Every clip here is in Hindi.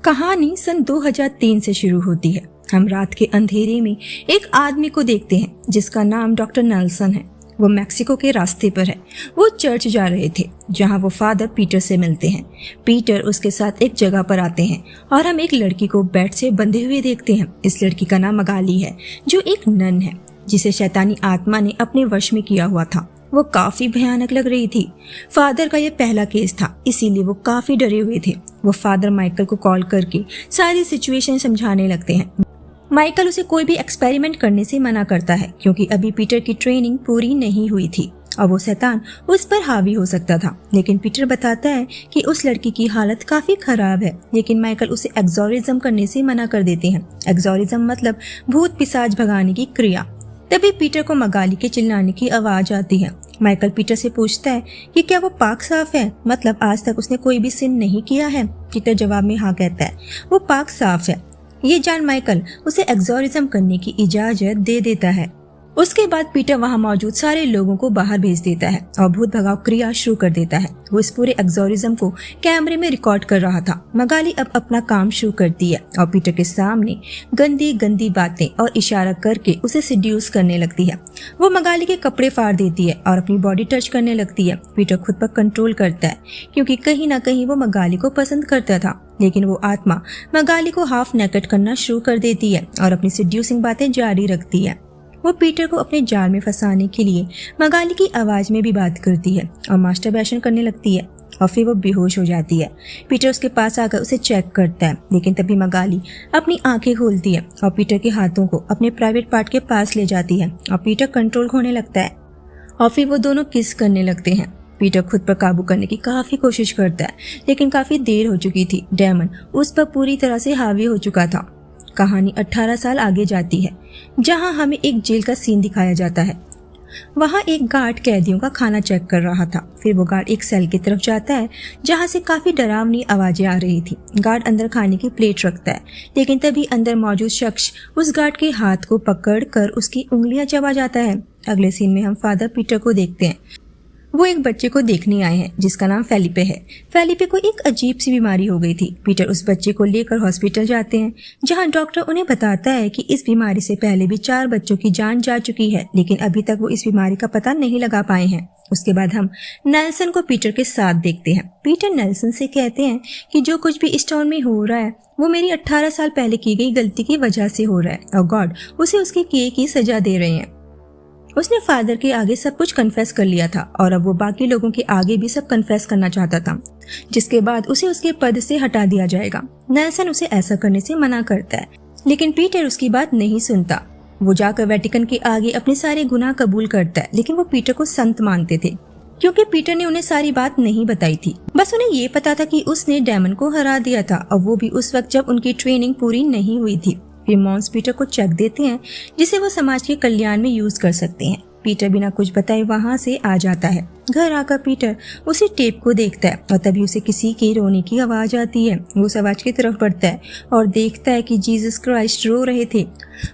कहानी सन 2003 से शुरू होती है। हम रात के अंधेरे में एक आदमी को देखते हैं जिसका नाम डॉक्टर नेल्सन है। वो मैक्सिको के रास्ते पर है। वो चर्च जा रहे थे जहां वो फादर पीटर से मिलते हैं। पीटर उसके साथ एक जगह पर आते हैं और हम एक लड़की को बेड से बंधे हुए देखते हैं। इस लड़की का नाम मगाली है जो एक नन है जिसे शैतानी आत्मा ने अपने वश में किया हुआ था। वो काफी भयानक लग रही थी। फादर का यह पहला केस था, इसीलिए वो काफी डरे हुए थे। वो फादर माइकल को कॉल करके सारी सिचुएशन समझाने लगते हैं। माइकल उसे कोई भी एक्सपेरिमेंट करने से मना करता है क्योंकि अभी पीटर की ट्रेनिंग पूरी नहीं हुई थी और वो शैतान उस पर हावी हो सकता था। लेकिन पीटर बताता है कि उस लड़की की हालत काफी खराब है, लेकिन माइकल उसे एक्सोरिज्म करने से मना कर देते हैं। एक्सोरिज्म मतलब भूत पिशाच भगाने की क्रिया। तभी पीटर को मगाली के चिल्लाने की आवाज आती है। माइकल पीटर से पूछता है कि क्या वो पाक साफ है, मतलब आज तक उसने कोई भी सिन नहीं किया है। पीटर जवाब में हाँ कहता है, वो पाक साफ है। ये जान माइकल उसे एक्सोरिज्म करने की इजाजत दे देता है। उसके बाद पीटर वहां मौजूद सारे लोगों को बाहर भेज देता है और भूत भगाव क्रिया शुरू कर देता है। वो इस पूरे एक्सोरिज्म को कैमरे में रिकॉर्ड कर रहा था। मगाली अब अपना काम शुरू करती है और पीटर के सामने गंदी गंदी बातें और इशारा करके उसे सिड्यूस करने लगती है। वो मगाली के कपड़े फाड़ देती है और अपनी बॉडी टच करने लगती है। पीटर खुद पर कंट्रोल करता है क्योंकि कहीं ना कहीं वो मगाली को पसंद करता था, लेकिन वो आत्मा मगाली को हाफ नेकेड करना शुरू कर देती है और अपनी सिड्यूसिंग बातें जारी रखती है। वो पीटर को अपने जाल में फंसाने के लिए मगाली की आवाज में भी बात करती है और मास्टरबेशन करने लगती है और फिर वो बेहोश हो जाती है। पीटर उसके पास आकर उसे चेक करता है, लेकिन तभी मगाली अपनी आंखें खोलती है और पीटर के हाथों को अपने प्राइवेट पार्ट के पास ले जाती है और पीटर कंट्रोल खोने लगता है और फिर वो दोनों किस करने लगते हैं। पीटर खुद पर काबू करने की काफी कोशिश करता है, लेकिन काफी देर हो चुकी थी। डेमन उस पर पूरी तरह से हावी हो चुका था। कहानी 18 साल आगे जाती है जहां हमें एक जेल का सीन दिखाया जाता है। वहां एक गार्ड कैदियों का खाना चेक कर रहा था। फिर वो गार्ड एक सेल की तरफ जाता है जहां से काफी डरावनी आवाजें आ रही थी। गार्ड अंदर खाने की प्लेट रखता है, लेकिन तभी अंदर मौजूद शख्स उस गार्ड के हाथ को पकड़ कर उसकी उंगलियां चबा जाता है। अगले सीन में हम फादर पीटर को देखते हैं। वो एक बच्चे को देखने आए हैं जिसका नाम फेलिपे है। फेलिपे को एक अजीब सी बीमारी हो गई थी। पीटर उस बच्चे को लेकर हॉस्पिटल जाते हैं जहां डॉक्टर उन्हें बताता है कि इस बीमारी से पहले भी 4 बच्चों की जान जा चुकी है, लेकिन अभी तक वो इस बीमारी का पता नहीं लगा पाए हैं। उसके बाद हम नेल्सन को पीटर के साथ देखते हैं। पीटर नेल्सन से कहते हैं कि जो कुछ भी इस टाउन में हो रहा है वो मेरी 18 साल पहले की गई गलती की वजह से हो रहा है और गॉड उसे उसके किए की सजा दे रहे हैं। उसने फादर के आगे सब कुछ कन्फेस कर लिया था और अब वो बाकी लोगों के आगे भी सब कन्फेस करना चाहता था, जिसके बाद उसे उसके पद से हटा दिया जाएगा। नेल्सन उसे ऐसा करने से मना करता है, लेकिन पीटर उसकी बात नहीं सुनता। वो जाकर वेटिकन के आगे अपने सारे गुनाह कबूल करता है, लेकिन वो पीटर को संत मानते थे क्योंकि पीटर ने उन्हें सारी बात नहीं बताई थी। बस उन्हें ये पता था कि उसने डेमन को हरा दिया था और वो भी उस वक्त जब उनकी ट्रेनिंग पूरी नहीं हुई थी। फिर मॉन्स पीटर को चेक देते हैं जिसे वो समाज के कल्याण में यूज कर सकते हैं। पीटर बिना कुछ बताए वहां से आ जाता है। घर आकर पीटर उसी टेप को देखता है और तभी उसे किसी के रोने की आवाज आती है। वो उस आवाज की तरफ बढ़ता है और देखता है कि जीसस क्राइस्ट रो रहे थे।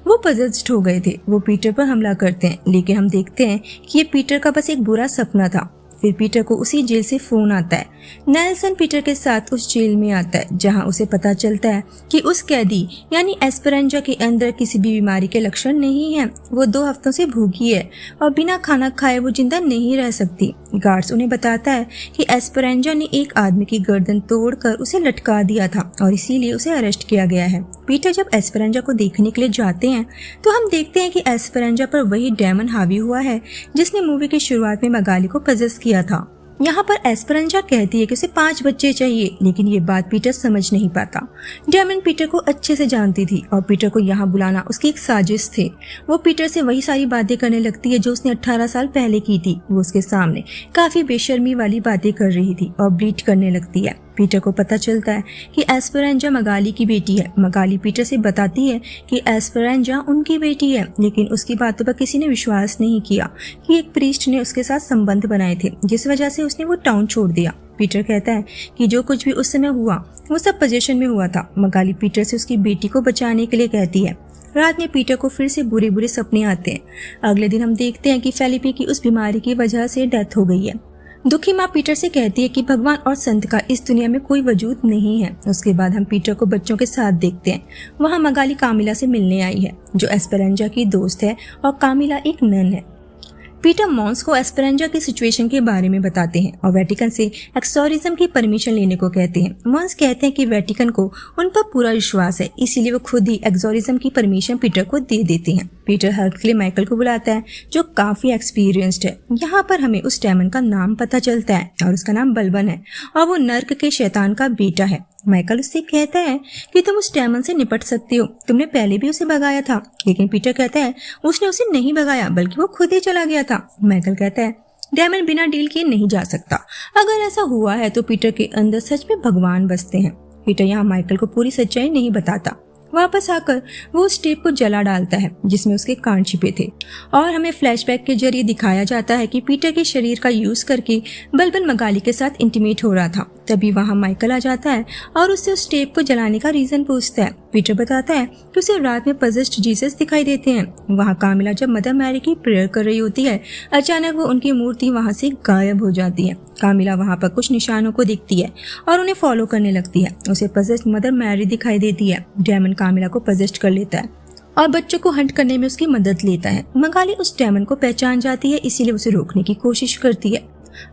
वो पजेस्ड हो गए थे। वो पीटर पर हमला करते हैं, लेकिन हम देखते हैं कि ये पीटर का बस एक बुरा सपना था। फिर पीटर को उसी जेल से फोन आता है। नेल्सन पीटर के साथ उस जेल में आता है जहां उसे पता चलता है कि उस कैदी यानी एस्पेरेंजा के अंदर किसी भी बीमारी के लक्षण नहीं है। वो 2 हफ्तों से भूखी है और बिना खाना खाए वो जिंदा नहीं रह सकती। गार्ड्स उन्हें बताता है कि एस्पेरेंजा ने एक आदमी की गर्दन तोड़कर उसे लटका दिया था और इसीलिए उसे अरेस्ट किया गया है। पीटर जब एस्पेरेंजा को देखने के लिए जाते हैं तो हम देखते हैं कि एस्पेरेंजा पर वही डेमन हावी हुआ है जिसने मूवी की शुरुआत में मगाली को पजेस किया था। यहाँ पर एस्पेरेंजा कहती है कि उसे 5 बच्चे चाहिए, लेकिन ये बात पीटर समझ नहीं पाता। डेमन पीटर को अच्छे से जानती थी और पीटर को यहाँ बुलाना उसकी एक साजिश थी। वो पीटर से वही सारी बातें करने लगती है जो उसने 18 साल पहले की थी। वो उसके सामने काफी बेशर्मी वाली बातें कर रही थी और ब्लीड करने लगती है। पीटर को पता चलता है कि एस्पेरेंजा मगाली की बेटी है। मगाली पीटर से बताती है कि एस्पेरेंजा उनकी बेटी है, लेकिन उसकी बातों पर किसी ने विश्वास नहीं किया कि एक प्रीस्ट ने उसके साथ संबंध बनाए थे, जिस वजह से उसने वो टाउन छोड़ दिया। पीटर कहता है कि जो कुछ भी उस समय हुआ वो सब पोजीशन में हुआ था। मगाली पीटर से उसकी बेटी को बचाने के लिए कहती है। रात में पीटर को फिर से बुरे बुरे सपने आते हैं। अगले दिन हम देखते हैं कि फेलिपे की उस बीमारी की वजह से डेथ हो गई है। दुखी माँ पीटर से कहती है कि भगवान और संत का इस दुनिया में कोई वजूद नहीं है। उसके बाद हम पीटर को बच्चों के साथ देखते हैं। वहाँ मगाली कामिला से मिलने आई है, जो एस्पेरेंजा की दोस्त है, और कामिला एक नन है। पीटर मॉन्स को एस्पेरेंजा की सिचुएशन के बारे में बताते हैं और वेटिकन से एक्सोरिज्म की परमिशन लेने को कहते हैं। मॉन्स कहते हैं कि वेटिकन को उन पर पूरा विश्वास है, इसीलिए वो खुद ही एक्सोरिज्म की परमिशन पीटर को दे देते हैं। पीटर हेल्प के लिए माइकल को बुलाता है, जो काफी एक्सपीरियंस्ड है। यहाँ पर हमें उस डेमन का नाम पता चलता है और उसका नाम बलबन है और वो नर्क के शैतान का बेटा है। माइकल उससे कहता है कि तुम उस डेमन से निपट सकती हो, तुमने पहले भी उसे भगाया था। लेकिन पीटर कहता है उसने उसे नहीं भगाया, बल्कि वो खुद ही चला गया था। माइकल कहता है डेमन बिना डील किए नहीं जा सकता। अगर ऐसा हुआ है तो पीटर के अंदर सच में भगवान बसते हैं। पीटर यहाँ माइकल को पूरी सच्चाई नहीं बताता। वापस आकर वो उस टेप को जला डालता है जिसमें उसके कान छिपे थे और हमें फ्लैशबैक के जरिए दिखाया जाता है कि पीटर के शरीर का यूज करके बलबन मगाली के साथ इंटीमेट हो रहा था। तभी वहाँ माइकल आ जाता है और उससे उस टेप को जलाने का रीजन पूछता है। पीटर बताता है कि उसे रात में पजेस्ड जीसस दिखाई देते हैं। वहाँ कामिला जब मदर मैरी की प्रेयर कर रही होती है, अचानक वो उनकी मूर्ति वहाँ से गायब हो जाती है। कामिला वहाँ पर कुछ निशानों को देखती है और उन्हें फॉलो करने लगती है। उसे पजेस्ड मदर मैरी दिखाई देती है। डेमन कामिला को पजेस्ट कर लेता है और बच्चों को हंट करने में उसकी मदद लेता है। मगाली उस डेमन को पहचान जाती है, इसीलिए उसे रोकने की कोशिश करती है।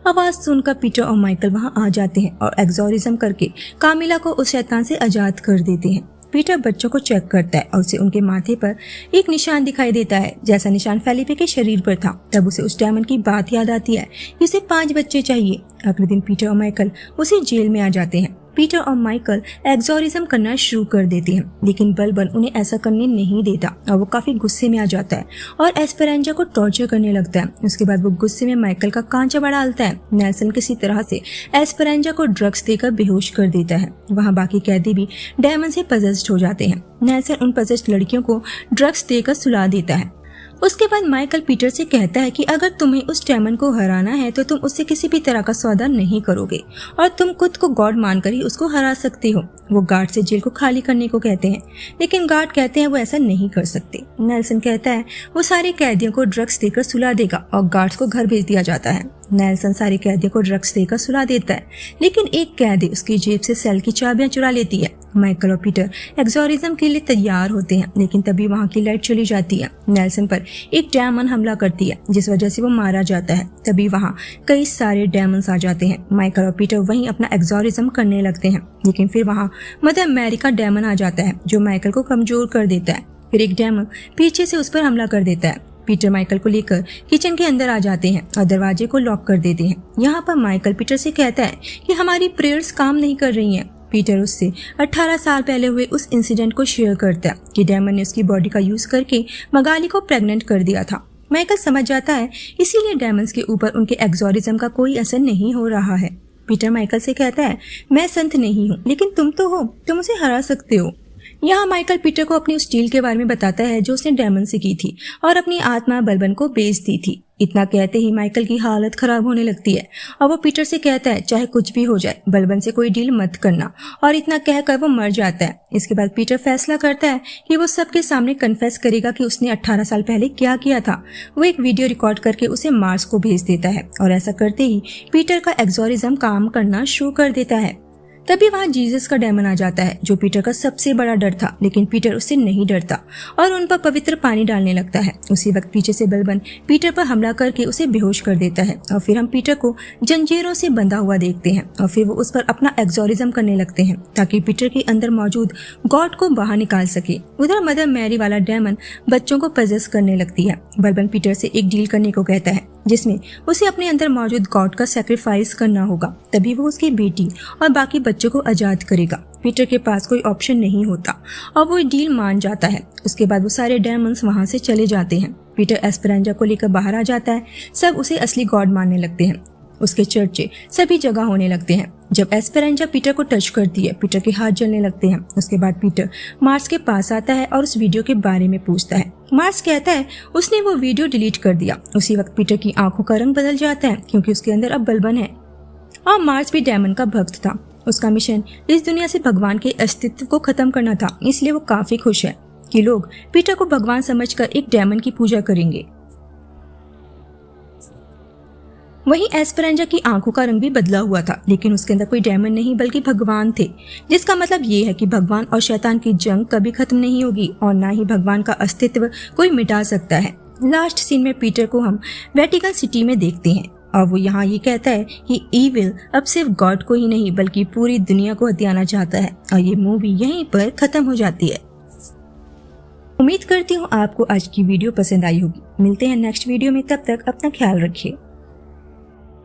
आवाज सुनकर पीटर और माइकल वहां आ जाते हैं और एक्सोरिज्म करके कामिला को उस शैतान से आजाद कर देते हैं। पीटर बच्चों को चेक करता है और उसे उनके माथे पर एक निशान दिखाई देता है, जैसा निशान फेलिपे के शरीर पर था। तब उसे उस डेमन की बात याद आती है कि उसे 5 बच्चे चाहिए। अगले दिन पीटर और माइकल उसी जेल में आ जाते हैं। पीटर और माइकल एक्सोरिज्म करना शुरू कर देते हैं, लेकिन बलबन उन्हें ऐसा करने नहीं देता और वो काफी गुस्से में आ जाता है और एस्पेरेंजा को टॉर्चर करने लगता है। उसके बाद वो गुस्से में माइकल का कान चबा डालता है। नेल्सन किसी तरह से एस्पेरेंजा को ड्रग्स देकर बेहोश कर देता है। वहाँ बाकी कैदी भी डेमन से पजेस्ड हो जाते हैं। नेल्सन उन पजेस्ड लड़कियों को ड्रग्स देकर सुला देता है। उसके बाद माइकल पीटर से कहता है कि अगर तुम्हें उस डेमन को हराना है तो तुम उससे किसी भी तरह का सौदा नहीं करोगे और तुम खुद को गॉड मानकर ही उसको हरा सकते हो। वो गार्ड से जेल को खाली करने को कहते हैं, लेकिन गार्ड कहते हैं वो ऐसा नहीं कर सकते। नेल्सन कहता है वो सारे कैदियों को ड्रग्स देकर सुला देगा और गार्ड्स को घर भेज दिया जाता है। नेल्सन सारे कैदियों को ड्रग्स देकर सुला देता है, लेकिन एक कैदी उसकी जेब से सेल की चाबियां चुरा लेती है। माइकल और पीटर एक्सोरिज्म के लिए तैयार होते हैं, लेकिन तभी वहाँ की लाइट चली जाती है। नेल्सन पर एक डेमन हमला करती है, जिस वजह से वो मारा जाता है। तभी वहाँ कई सारे डेमन्स आ जाते हैं। माइकल और पीटर वहीं अपना एक्सोरिज्म करने लगते हैं, लेकिन फिर वहाँ मदर मैरी का डेमन आ जाता है, जो माइकल को कमजोर कर देता है। फिर एक डेमन पीछे से उस पर हमला कर देता है। पीटर माइकल को लेकर किचन के अंदर आ जाते हैं और दरवाजे को लॉक कर देते हैं। यहाँ पर माइकल पीटर से कहता है कि हमारी प्रेयर्स काम नहीं कर रही हैं। पीटर उससे 18 साल पहले हुए उस इंसिडेंट को शेयर करता है कि डेमन ने उसकी बॉडी का यूज करके मगाली को प्रेग्नेंट कर दिया था। माइकल समझ जाता है इसीलिए डेमन्स के ऊपर उनके एक्सोरिज्म का कोई असर नहीं हो रहा है। पीटर माइकल से कहता है मैं संत नहीं हूँ, लेकिन तुम तो हो, तुम उसे हरा सकते हो। यहाँ माइकल पीटर को अपनी उस डील के बारे में बताता है जो उसने डेमन से की थी और अपनी आत्मा बलबन को बेच दी थी। इतना कहते ही माइकल की हालत खराब होने लगती है और वो पीटर से कहता है चाहे कुछ भी हो जाए बलबन से कोई डील मत करना, और इतना कहकर वो मर जाता है। इसके बाद पीटर फैसला करता है कि वो सबके सामने कन्फेस करेगा कि उसने 18 साल पहले क्या किया था। वो एक वीडियो रिकॉर्ड करके उसे मार्स को भेज देता है और ऐसा करते ही पीटर का एक्सोरिज्म काम करना शुरू कर देता है। तभी वहाँ जीसस का डेमन आ जाता है, जो पीटर का सबसे बड़ा डर था, लेकिन पीटर उससे नहीं डरता और उन पर पवित्र पानी डालने लगता है। उसी वक्त पीछे से बलबन पीटर पर हमला करके उसे बेहोश कर देता है और फिर हम पीटर को जंजीरों से बंधा हुआ देखते हैं और फिर वो उस पर अपना एक्सोरिज्म करने लगते हैं ताकि पीटर के अंदर मौजूद गॉड को बाहर निकाल सके। उधर मदर मैरी वाला डेमन बच्चों को पजेस करने लगती है। बलबन पीटर से एक डील करने को कहता है जिसमें उसे अपने अंदर मौजूद गॉड का सैक्रिफाइस करना होगा, तभी वो उसकी बेटी और बाकी बच्चों को आजाद करेगा। पीटर के पास कोई ऑप्शन नहीं होता और वो डील मान जाता है। उसके बाद वो सारे डेमन्स वहां से चले जाते हैं। पीटर एस्पेरेंजा को लेकर बाहर आ जाता है। सब उसे असली गॉड मानने लगते हैं। उसके चर्चे सभी जगह होने लगते हैं। जब एस्पेरेंजा पीटर को टच करती है, पीटर के हाथ जलने लगते हैं। उसके बाद पीटर मार्स के पास आता है और उस वीडियो के बारे में पूछता है। मार्स कहता है उसने वो वीडियो डिलीट कर दिया। उसी वक्त पीटर की आंखों का रंग बदल जाता है क्योंकि उसके अंदर अब बलबन है और मार्स भी डेमन का भक्त था। उसका मिशन इस दुनिया से भगवान के अस्तित्व को खत्म करना था, इसलिए वो काफी खुश है कि लोग पीटर को भगवान समझकर एक डेमन की पूजा करेंगे। वहीं एस्पेरेंजा की आंखों का रंग भी बदला हुआ था, लेकिन उसके अंदर कोई डेमन नहीं बल्कि भगवान थे, जिसका मतलब ये है कि भगवान और शैतान की जंग कभी खत्म नहीं होगी और ना ही भगवान का अस्तित्व कोई मिटा सकता है। लास्ट सीन में पीटर को हम वेटिकन सिटी में देखते हैं और वो यहाँ ये कहता है कि ईविल अब सिर्फ गॉड को ही नहीं बल्कि पूरी दुनिया को हथियाना चाहता है और ये मूवी यहीं पर खत्म हो जाती है। उम्मीद करती हूँ आपको आज की वीडियो पसंद आई होगी। मिलते हैं नेक्स्ट वीडियो में, तब तक अपना ख्याल रखिए।